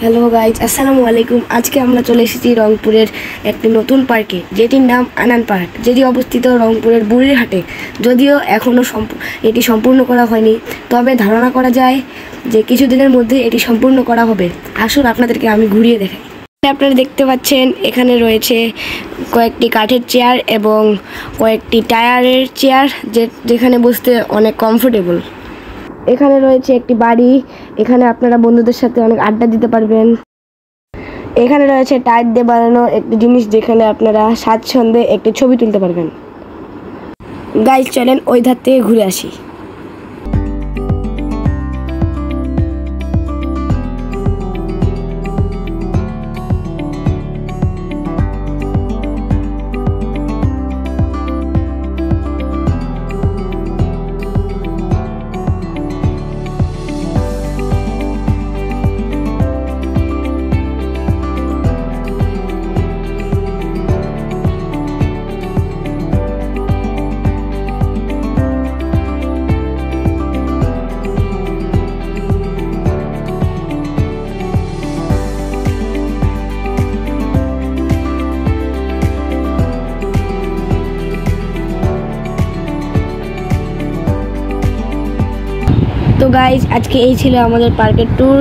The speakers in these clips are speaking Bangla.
হ্যালো গাইজ, আসসালামু আলাইকুম। আজকে আমরা চলে এসেছি রংপুরের একটি নতুন পার্কে, যেটির নাম আনান পার্ক, যেটি অবস্থিত রংপুরের বুড়িরহাটে। যদিও এখনও এটি সম্পূর্ণ করা হয়নি, তবে ধারণা করা যায় যে কিছুদিনের মধ্যে এটি সম্পূর্ণ করা হবে। আসুন আপনাদেরকে আমি ঘুরিয়ে দেখাই। আপনারা দেখতে পাচ্ছেন এখানে রয়েছে কয়েকটি কাঠের চেয়ার এবং কয়েকটি টায়ারের চেয়ার, যেখানে বসতে অনেক কমফোর্টেবল। এখানে রয়েছে একটি বাড়ি, এখানে আপনারা বন্ধুদের সাথে অনেক আড্ডা দিতে পারবেন। এখানে রয়েছে টায়ার দিয়ে বানানো একটি জিনিস, যেখানে আপনারা স্বাচ্ছন্দ্যে একটি ছবি তুলতে পারবেন। গাইজ, চলেন ওই ধার থেকে ঘুরে আসি। তো গাইজ, আজকে এই ছিল আমাদের পার্কের ট্যুর।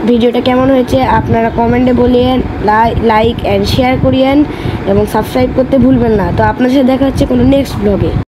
ভিডিওটা কেমন হয়েছে আপনারা কমেন্টে বলিয়েন, লাইক অ্যান্ড শেয়ার করিয়েন এবং সাবস্ক্রাইব করতে ভুলবেন না। তো আপনার সাথে দেখা হচ্ছে কোনো নেক্সট ব্লগে।